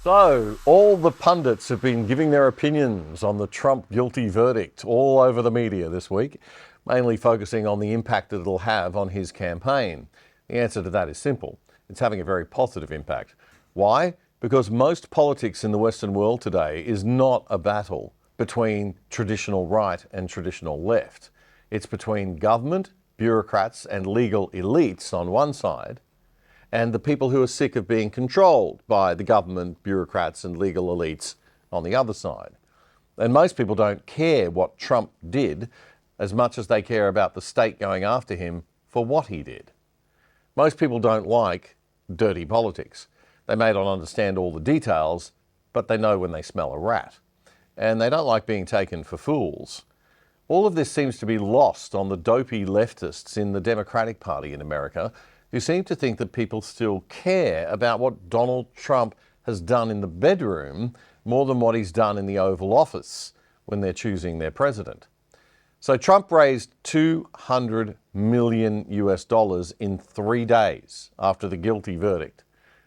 So, all the pundits have been giving their opinions on the Trump guilty verdict all over the media this week, mainly focusing on the impact that it'll have on his campaign. The answer to that is simple. It's having a very positive impact. Why? Because most politics in the Western world today is not a battle between traditional right and traditional left. It's between government, bureaucrats and legal elites on one side, and the people who are sick of being controlled by the government, bureaucrats and legal elites on the other side. And most people don't care what Trump did as much as they care about the state going after him for what he did. Most people don't like dirty politics. They may not understand all the details, but they know when they smell a rat. And they don't like being taken for fools. All of this seems to be lost on the dopey leftists in the Democratic Party in America, who seem to think that people still care about what Donald Trump has done in the bedroom more than what he's done in the Oval Office when they're choosing their president. So Trump raised $200 million in 3 days after the guilty verdict.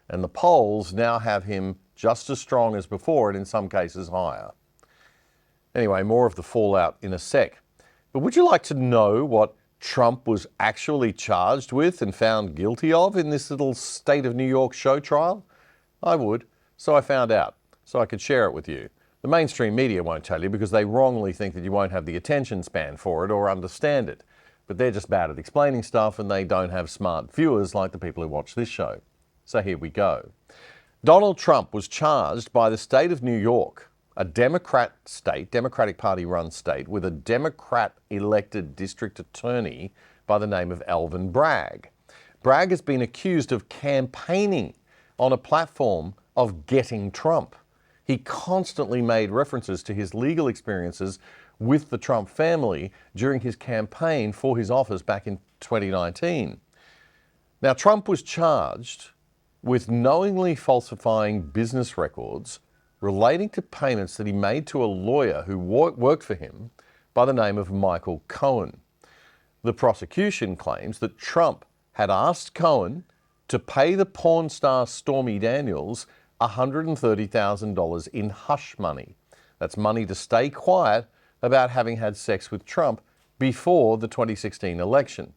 And the polls now have him just as strong as before and in some cases higher. Anyway, more of the fallout in a sec. But would you like to know what Trump was actually charged with and found guilty of in this little state of New York show trial? I would, so I found out, so I could share it with you. The mainstream media won't tell you because they wrongly think that you won't have the attention span for it or understand it. But they're just bad at explaining stuff and they don't have smart viewers like the people who watch this show. So here we go. Donald Trump was charged by the state of New York, a Democrat state, Democratic Party run state, with a Democrat elected district attorney by the name of Alvin Bragg. Bragg has been accused of campaigning on a platform of getting Trump. He constantly made references to his legal experiences with the Trump family during his campaign for his office back in 2019. Now, Trump was charged with knowingly falsifying business records relating to payments that he made to a lawyer who worked for him by the name of Michael Cohen. The prosecution claims that Trump had asked Cohen to pay the porn star Stormy Daniels $130,000 in hush money. That's money to stay quiet about having had sex with Trump before the 2016 election.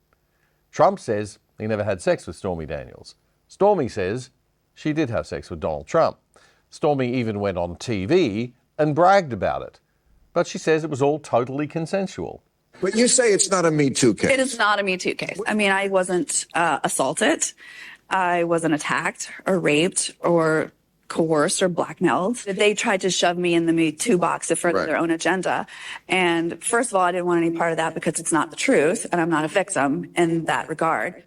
Trump says he never had sex with Stormy Daniels. Stormy says she did have sex with Donald Trump. Stormy even went on TV and bragged about it. But she says it was all totally consensual. But you say it's not a Me Too case. It is not a Me Too case. I mean, I wasn't assaulted. I wasn't attacked or raped or coerced or blackmailed. They tried to shove me in the Me Too box to further their own agenda. And first of all, I didn't want any part of that because it's not the truth and I'm not a victim in that regard.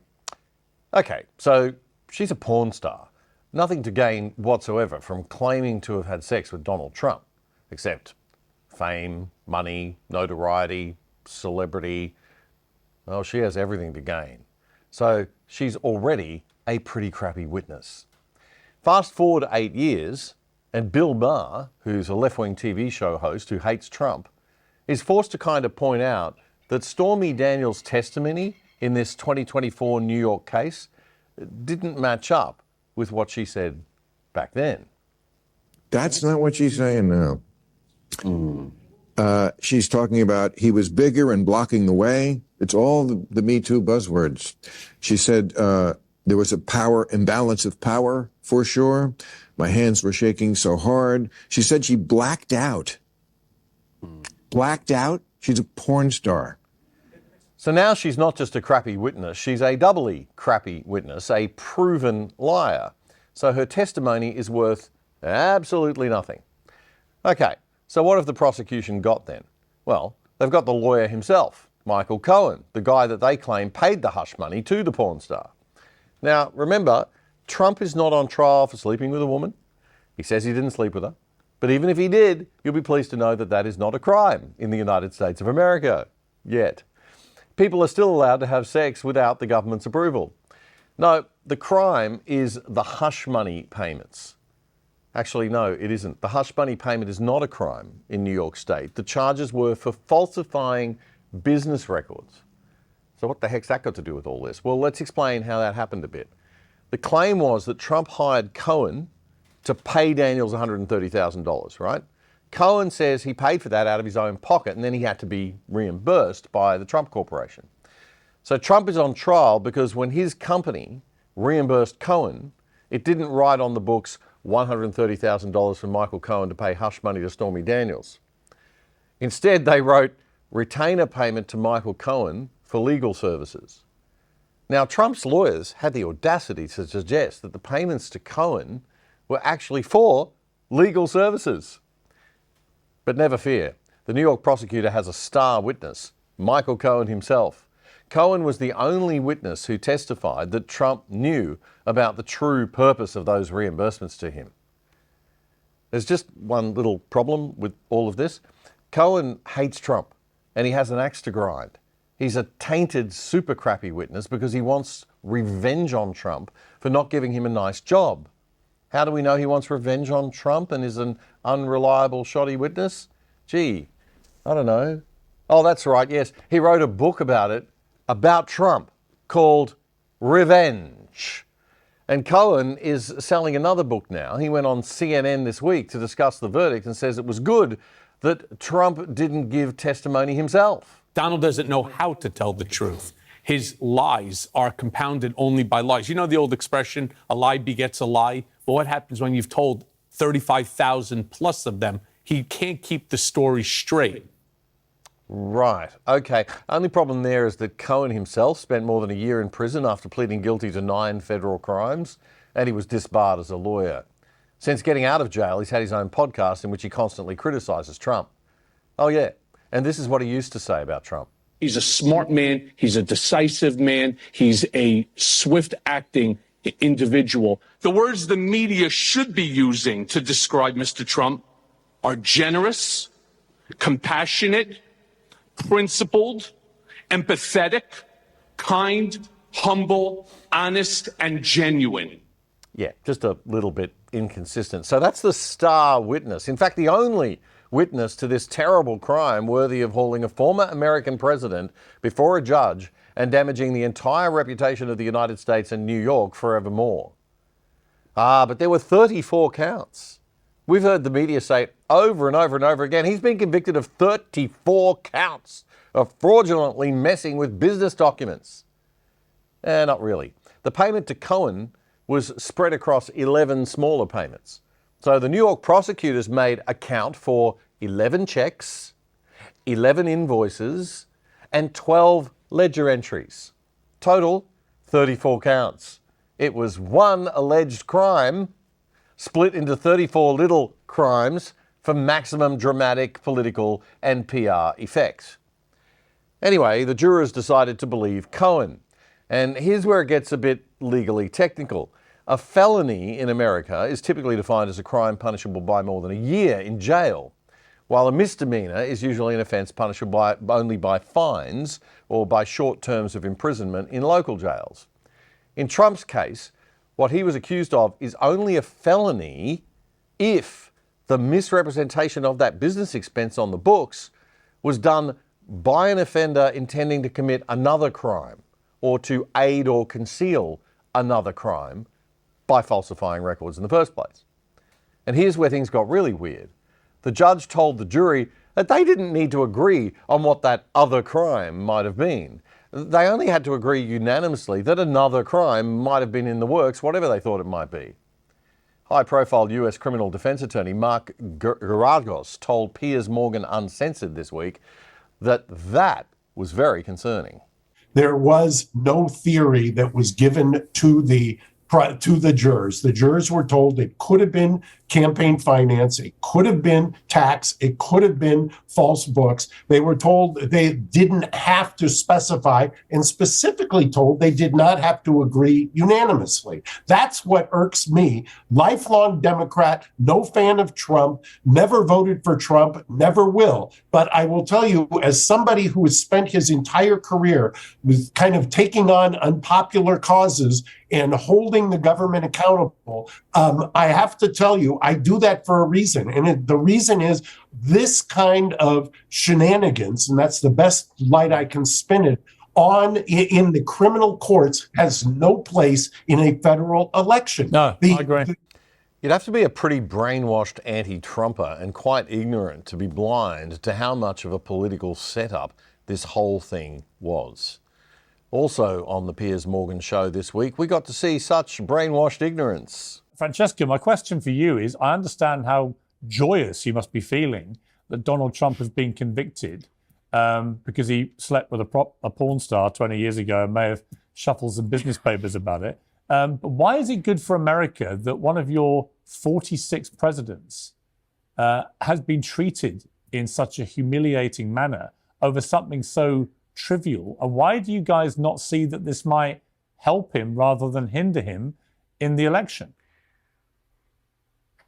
Okay, so she's a porn star. Nothing to gain whatsoever from claiming to have had sex with Donald Trump, except fame, money, notoriety, celebrity. Well, she has everything to gain. So she's already a pretty crappy witness. Fast forward 8 years, and Bill Maher, who's a left-wing TV show host who hates Trump, is forced to kind of point out that Stormy Daniels' testimony in this 2024 New York case didn't match up with what she said back then. That's not what she's saying now. She's talking about he was bigger and blocking the way. It's all the Me Too buzzwords. She said there was a power imbalance of power for sure. My hands were shaking so hard. She said she blacked out. Blacked out? She's a porn star. So now she's not just a crappy witness, she's a doubly crappy witness, a proven liar. So her testimony is worth absolutely nothing. Okay, so what have the prosecution got then? Well, they've got the lawyer himself, Michael Cohen, the guy that they claim paid the hush money to the porn star. Now, remember, Trump is not on trial for sleeping with a woman. He says he didn't sleep with her. But even if he did, you'll be pleased to know that that is not a crime in the United States of America, yet. People are still allowed to have sex without the government's approval. No, the crime is the hush money payments. Actually, no, it isn't. The hush money payment is not a crime in New York State. The charges were for falsifying business records. So what the heck's that got to do with all this? Well, let's explain how that happened a bit. The claim was that Trump hired Cohen to pay Daniels $130,000, right? Cohen says he paid for that out of his own pocket and then he had to be reimbursed by the Trump Corporation. So Trump is on trial because when his company reimbursed Cohen, it didn't write on the books $130,000 for Michael Cohen to pay hush money to Stormy Daniels. Instead, they wrote retainer payment to Michael Cohen for legal services. Now, Trump's lawyers had the audacity to suggest that the payments to Cohen were actually for legal services. But never fear, the New York prosecutor has a star witness, Michael Cohen himself. Cohen was the only witness who testified that Trump knew about the true purpose of those reimbursements to him. There's just one little problem with all of this. Cohen hates Trump and he has an axe to grind. He's a tainted, super crappy witness because he wants revenge on Trump for not giving him a nice job. How do we know he wants revenge on Trump and is an unreliable, shoddy witness? Gee, I don't know. Oh, that's right, yes. He wrote a book about it, about Trump, called Revenge. And Cohen is selling another book now. He went on CNN this week to discuss the verdict and says it was good that Trump didn't give testimony himself. Donald doesn't know how to tell the truth. His lies are compounded only by lies. You know the old expression, a lie begets a lie? Well, what happens when you've told 35,000 plus of them? He can't keep the story straight. Right, okay. Only problem there is that Cohen himself spent more than a year in prison after pleading guilty to 9 federal crimes, and he was disbarred as a lawyer. Since getting out of jail, he's had his own podcast in which he constantly criticises Trump. Oh yeah, and this is what he used to say about Trump. He's a smart man. He's a decisive man. He's a swift-acting individual. The words the media should be using to describe Mr. Trump are generous, compassionate, principled, empathetic, kind, humble, honest, and genuine. Yeah, just a little bit inconsistent. So that's the star witness. In fact, the only witness to this terrible crime worthy of hauling a former American president before a judge and damaging the entire reputation of the United States and New York forevermore. But there were 34 counts. We've heard the media say over and over and over again, he's been convicted of 34 counts of fraudulently messing with business documents. Not really. The payment to Cohen was spread across 11 smaller payments. So the New York prosecutors made a count for 11 checks, 11 invoices, and 12 ledger entries. Total, 34 counts. It was one alleged crime split into 34 little crimes for maximum dramatic, political, and PR effect. Anyway, the jurors decided to believe Cohen. And here's where it gets a bit legally technical. A felony in America is typically defined as a crime punishable by more than a year in jail, while a misdemeanor is usually an offence punishable only by fines or by short terms of imprisonment in local jails. In Trump's case, what he was accused of is only a felony if the misrepresentation of that business expense on the books was done by an offender intending to commit another crime or to aid or conceal another crime by falsifying records in the first place. And here's where things got really weird. The judge told the jury that they didn't need to agree on what that other crime might have been. They only had to agree unanimously that another crime might have been in the works, whatever they thought it might be. High-profile US criminal defense attorney Mark Geragos told Piers Morgan Uncensored this week that was very concerning. There was no theory that was given to the jurors. The jurors were told it could have been campaign finance, it could have been tax, it could have been false books. They were told they didn't have to specify, and specifically told they did not have to agree unanimously. That's what irks me. Lifelong Democrat, no fan of Trump, never voted for Trump, never will. But I will tell you, as somebody who has spent his entire career with kind of taking on unpopular causes and holding the government accountable, I have to tell you, I do that for a reason. And the reason is this kind of shenanigans, and that's the best light I can spin it on, in the criminal courts has no place in a federal election. No, I agree. You'd have to be a pretty brainwashed anti-Trumper and quite ignorant to be blind to how much of a political setup this whole thing was. Also on the Piers Morgan show this week, we got to see such brainwashed ignorance. Francesca, my question for you is, I understand how joyous you must be feeling that Donald Trump has been convicted because he slept with a porn star 20 years ago and may have shuffled some business papers about it. But why is it good for America that one of your 46 presidents has been treated in such a humiliating manner over something so trivial? And why do you guys not see that this might help him rather than hinder him in the election?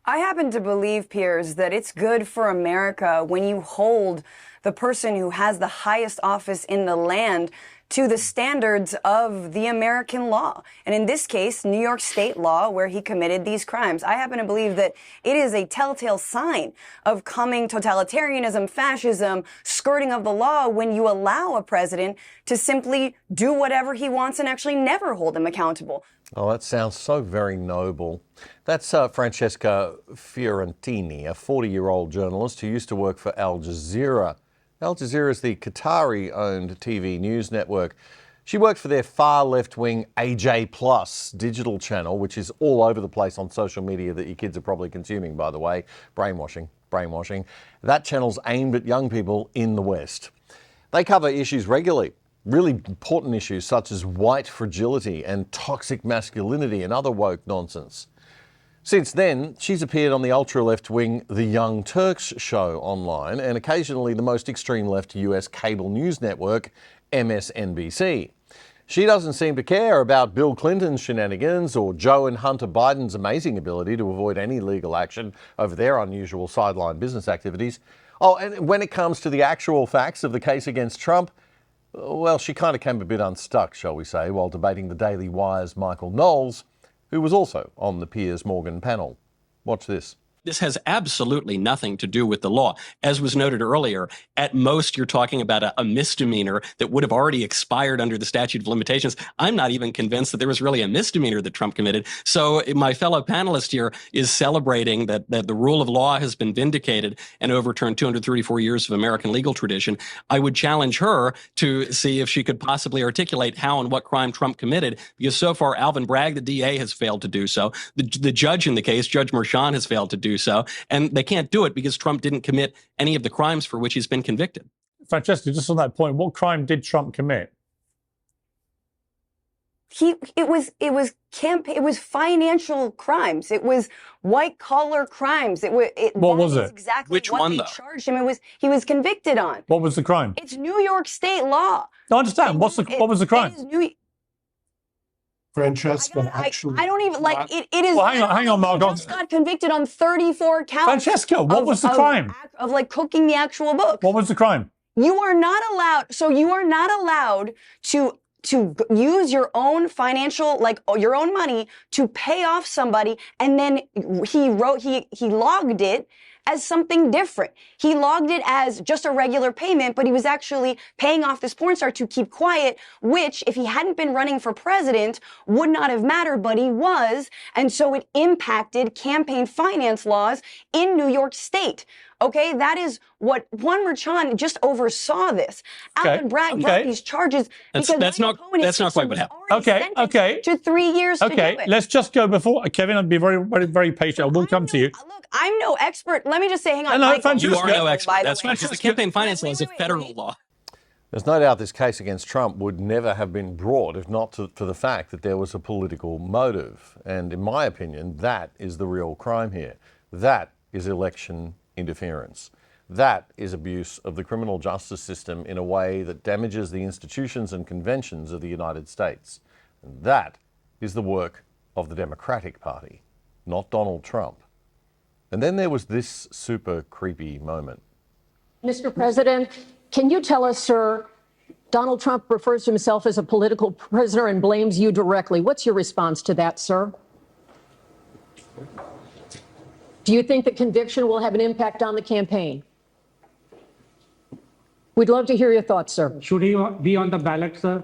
I happen to believe, Piers, that it's good for America when you hold the person who has the highest office in the land to the standards of the American law. And in this case, New York state law, where he committed these crimes. I happen to believe that it is a telltale sign of coming totalitarianism, fascism, skirting of the law when you allow a president to simply do whatever he wants and actually never hold him accountable. Oh, that sounds so very noble. That's Francesca Fiorentini, a 40-year-old journalist who used to work for Al Jazeera. Al Jazeera is the Qatari-owned TV news network. She worked for their far left-wing AJ Plus digital channel, which is all over the place on social media that your kids are probably consuming, by the way. Brainwashing. That channel's aimed at young people in the West. They cover issues regularly, really important issues such as white fragility and toxic masculinity and other woke nonsense. Since then, she's appeared on the ultra-left-wing The Young Turks show online and occasionally the most extreme-left US cable news network, MSNBC. She doesn't seem to care about Bill Clinton's shenanigans or Joe and Hunter Biden's amazing ability to avoid any legal action over their unusual sideline business activities. Oh, and when it comes to the actual facts of the case against Trump, well, she kind of came a bit unstuck, shall we say, while debating the Daily Wire's Michael Knowles, who was also on the Piers Morgan panel. Watch this. This has absolutely nothing to do with the law. As was noted earlier, at most you're talking about a misdemeanor that would have already expired under the statute of limitations. I'm not even convinced that there was really a misdemeanor that Trump committed. So my fellow panelist here is celebrating that the rule of law has been vindicated and overturned 234 years of American legal tradition. I would challenge her to see if she could possibly articulate how and what crime Trump committed, because so far Alvin Bragg, the DA, has failed to do so. The judge in the case, Judge Merchan, has failed to do so, and they can't do it because Trump didn't commit any of the crimes for which he's been convicted. Francesca, just on that point, what crime did Trump commit? It was financial crimes. It was white collar crimes. What was it? Exactly Which what one, they though? charged him. He was convicted on. What was the crime? It's New York state law. No, I understand. What was the crime? It is Francesca, actually. I don't even like it. It is. Well, hang on, Mark. He just got convicted on 34 counts. Francesca, what was the crime? Of like cooking the actual book. What was the crime? You are not allowed. So you are not allowed to use your own financial, like your own money to pay off somebody. And then he logged it as something different. He logged it as just a regular payment, but he was actually paying off this porn star to keep quiet, which if he hadn't been running for president would not have mattered, but he was. And so it impacted campaign finance laws in New York State. Okay, that is what Juan Merchan just oversaw this. Okay. Alvin Bragg brought these charges because That's not quite what happened. Okay. To 3 years to do it. Let's just go before Kevin. I'll be very, very, very patient. I will come to you. Look, I'm no expert. Let me just say, hang on. No, Michael, Francesca, You are no expert. by the That's way. right. Because the campaign finance law is a federal law. There's no doubt this case against Trump would never have been brought if not for the fact that there was a political motive. And in my opinion, that is the real crime here. That is election interference. That is abuse of the criminal justice system in a way that damages the institutions and conventions of the United States. And that is the work of the Democratic Party, not Donald Trump. And then there was this super creepy moment. Mr. President, can you tell us, sir, Donald Trump refers to himself as a political prisoner and blames you directly. What's your response to that, sir? Do you think the conviction will have an impact on the campaign? We'd love to hear your thoughts, sir. Should he be on the ballot, sir?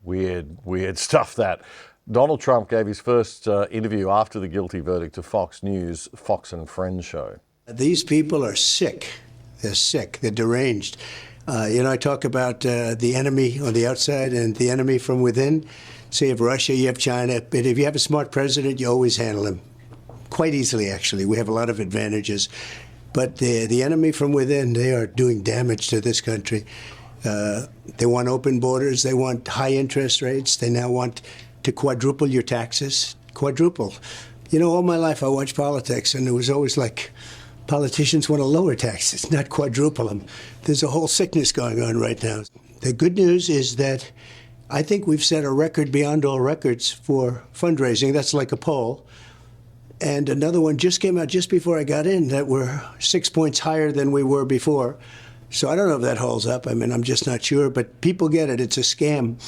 Weird stuff that. Donald Trump gave his first interview after the guilty verdict to Fox News' Fox and Friends show. These people are sick. They're sick. They're deranged. I talk about the enemy on the outside and the enemy from within. So you have Russia, you have China. But if you have a smart president, you always handle him. Quite easily, actually. We have a lot of advantages. But the enemy from within, they are doing damage to this country. They want open borders. They want high interest rates. They now want to quadruple your taxes. Quadruple. All my life I watched politics, and it was always like politicians want to lower taxes, not quadruple them. There's a whole sickness going on right now. The good news is that I think we've set a record beyond all records for fundraising. That's like a poll. And another one just came out just before I got in that we're 6 points higher than we were before. So I don't know if that holds up. I mean, I'm just not sure. But people get it. It's a scam.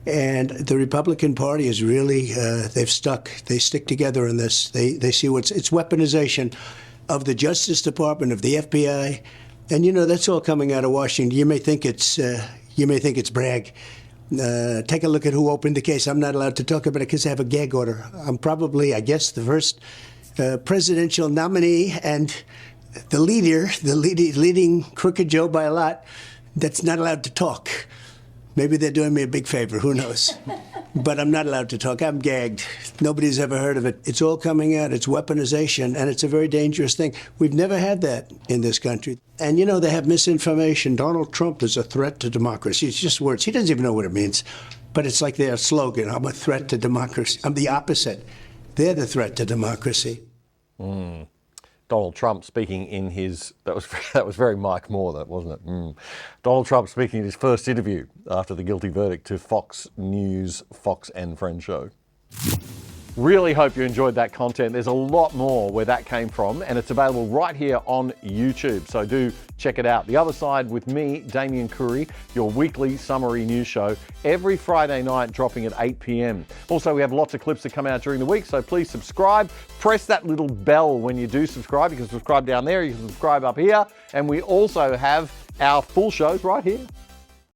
And the Republican Party is really, they've stuck. They stick together in this. They see it's weaponization of the Justice Department, of the FBI. And, that's all coming out of Washington. You may think it's brag. Take a look at who opened the case. I'm not allowed to talk about it because I have a gag order. I'm probably, I guess, the first presidential nominee and the leading crooked Joe by a lot that's not allowed to talk. Maybe they're doing me a big favor. Who knows? But I'm not allowed to talk. I'm gagged. Nobody's ever heard of it. It's all coming out. It's weaponization, and it's a very dangerous thing. We've never had that in this country. And, they have misinformation. Donald Trump is a threat to democracy. It's just words. He doesn't even know what it means. But it's like their slogan, I'm a threat to democracy. I'm the opposite. They're the threat to democracy. Donald Trump speaking in his, that was very Mike Moore, that wasn't it? Donald Trump speaking in his first interview after the guilty verdict to Fox News, Fox and Friends show. Really hope you enjoyed that content. There's a lot more where that came from, and it's available right here on YouTube. So do check it out. The Other Side with me, Damien Curry, your weekly summary news show, every Friday night dropping at 8 p.m. Also, we have lots of clips that come out during the week, so please subscribe. Press that little bell when you do subscribe. You can subscribe down there, you can subscribe up here, and we also have our full shows right here.